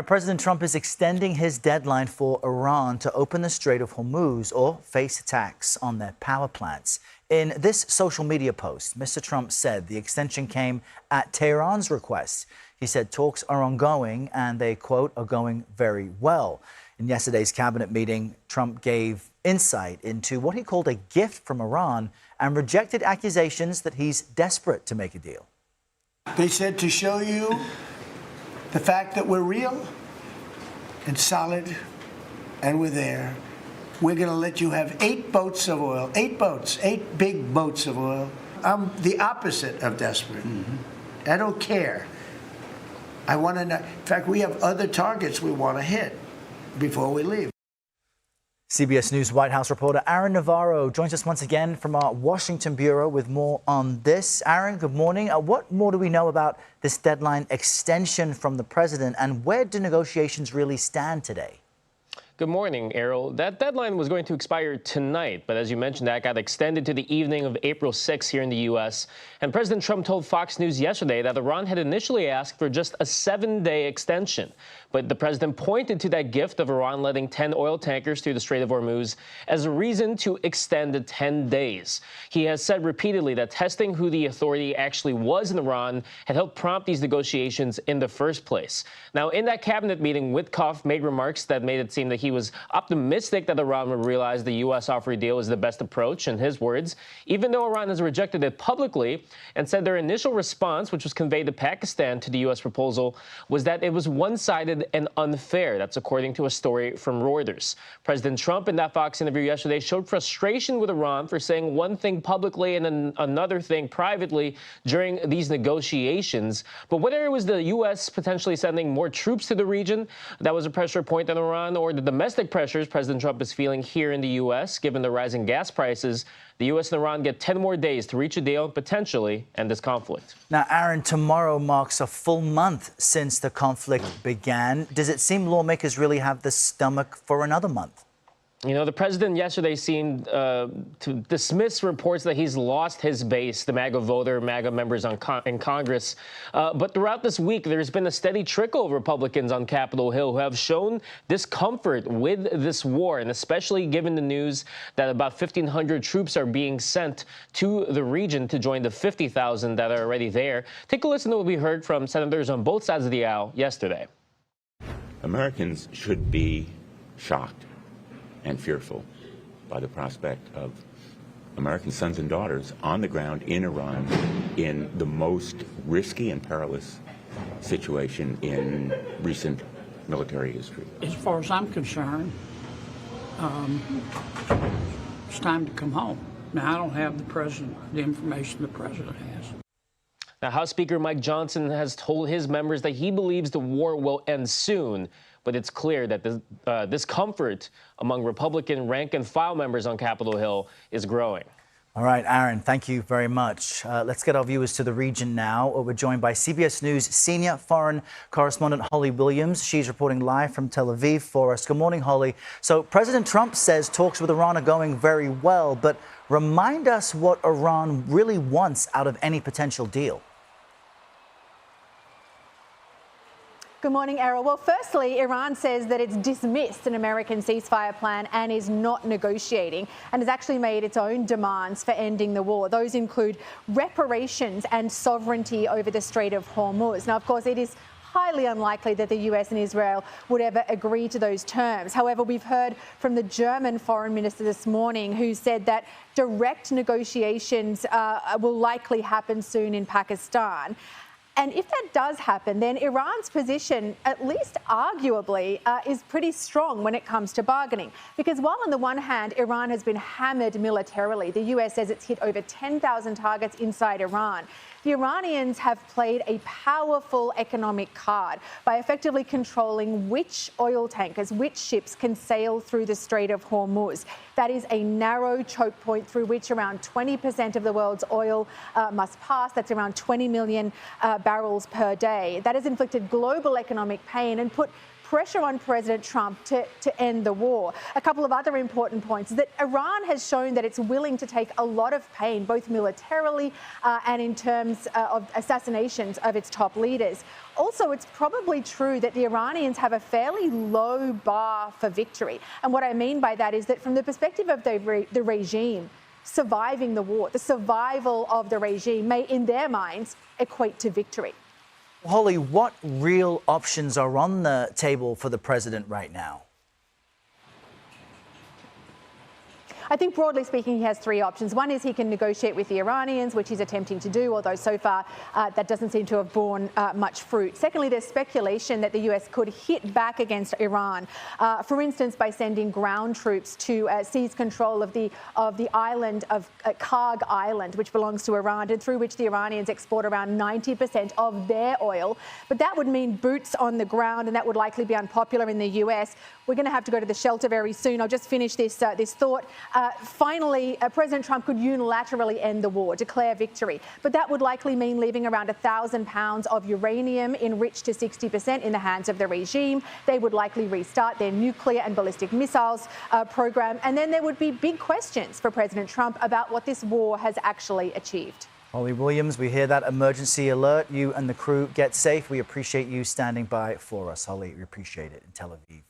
President Trump is extending his deadline for Iran to open the Strait of Hormuz or face attacks on their power plants. In this social media post, Mr. Trump said the extension came at Tehran's request. He said talks are ongoing and they, quote, are going very well. In yesterday's cabinet meeting, Trump gave insight into what he called a gift from Iran and rejected accusations that he's desperate to make a deal. They said to show you the fact that we're real and solid and we're there. We're going to let you have 8 boats of oil, 8 boats, 8 big boats of oil. I'm the opposite of desperate. I don't care. I want to know. In fact, we have other targets we want to hit before we leave. CBS News White House reporter Aaron Navarro joins us once again from our Washington bureau with more on this. Aaron, good morning. What more do we know about this deadline extension from the president, and where do negotiations really stand today? Good morning, Errol. That deadline was going to expire tonight, but as you mentioned, that got extended to the evening of April 6 here in the U.S. And President Trump told Fox News yesterday that Iran had initially asked for just a 7-day extension. But the president pointed to that gift of Iran letting 10 oil tankers through the Strait of Hormuz as a reason to extend the 10 days. He has said repeatedly that testing who the authority actually was in Iran had helped prompt these negotiations in the first place. Now, in that cabinet meeting, Witkoff made remarks that made it seem that he was optimistic that Iran would realize the U.S. offered deal is the best approach, in his words, even though Iran has rejected it publicly and said their initial response, which was conveyed to Pakistan to the U.S. proposal, was that it was one-sided and unfair. That's according to a story from Reuters. President Trump in that Fox interview yesterday showed frustration with Iran for saying one thing publicly and then another thing privately during these negotiations. But whether it was the U.S. potentially sending more troops to the region that was a pressure point on Iran, or the domestic pressures President Trump is feeling here in the U.S., given the rising gas prices, the U.S. and Iran get 10 more days to reach a deal and potentially end this conflict. Now, Aaron, tomorrow marks a full month since the conflict began. Does it seem lawmakers really have the stomach for another month? You know, the president yesterday seemed to dismiss reports that he's lost his base, the MAGA voter, MAGA members in Congress. But throughout this week, there's been a steady trickle of Republicans on Capitol Hill who have shown discomfort with this war, and especially given the news that about 1,500 troops are being sent to the region to join the 50,000 that are already there. Take a listen to what we heard from senators on both sides of the aisle yesterday. Americans should be shocked and fearful by the prospect of American sons and daughters on the ground in Iran in the most risky and perilous situation in recent military history. As far as I'm concerned, it's time to come home. Now, I don't have the information the president has. Now, House Speaker Mike Johnson has told his members that he believes the war will end soon, but it's clear that the discomfort among Republican rank-and-file members on Capitol Hill is growing. All right, Aaron, thank you very much. Let's get our viewers to the region now. We're joined by CBS News senior foreign correspondent Holly Williams. She's reporting live from Tel Aviv for us. Good morning, Holly. So President Trump says talks with Iran are going very well, but remind us what Iran really wants out of any potential deal. Good morning, Errol. Well, firstly, Iran says that it's dismissed an American ceasefire plan and is not negotiating, and has actually made its own demands for ending the war. Those include reparations and sovereignty over the Strait of Hormuz. Now, of course, it is highly unlikely that the US and Israel would ever agree to those terms. However, we've heard from the German foreign minister this morning, who said that direct negotiations will likely happen soon in Pakistan. And if that does happen, then Iran's position, at least arguably, is pretty strong when it comes to bargaining. Because while on the one hand, Iran has been hammered militarily, the US says it's hit over 10,000 targets inside Iran, the Iranians have played a powerful economic card by effectively controlling which oil tankers, which ships can sail through the Strait of Hormuz. That is a narrow choke point through which around 20% of the world's oil must pass. That's around 20 million barrels per day. That has inflicted global economic pain and put pressure on President Trump to end the war. A couple of other important points is that Iran has shown that it's willing to take a lot of pain, both militarily and in terms of assassinations of its top leaders. Also, it's probably true that the Iranians have a fairly low bar for victory. And what I mean by that is that from the perspective of the regime, surviving the war, the survival of the regime may, in their minds, equate to victory. Holly, what real options are on the table for the president right now? I think broadly speaking, he has three options. One is he can negotiate with the Iranians, which he's attempting to do, although so far that doesn't seem to have borne much fruit. Secondly, there's speculation that the US could hit back against Iran, for instance, by sending ground troops to seize control of the island of Karg Island, which belongs to Iran, and through which the Iranians export around 90% of their oil. But that would mean boots on the ground, and that would likely be unpopular in the US. We're going to have to go to the shelter very soon. I'll just finish this thought. Finally, President Trump could unilaterally end the war, declare victory. But that would likely mean leaving around 1,000 pounds of uranium enriched to 60% in the hands of the regime. They would likely restart their nuclear and ballistic missiles program. And then there would be big questions for President Trump about what this war has actually achieved. Holly Williams, we hear that emergency alert. You and the crew get safe. We appreciate you standing by for us, Holly. We appreciate it in Tel Aviv.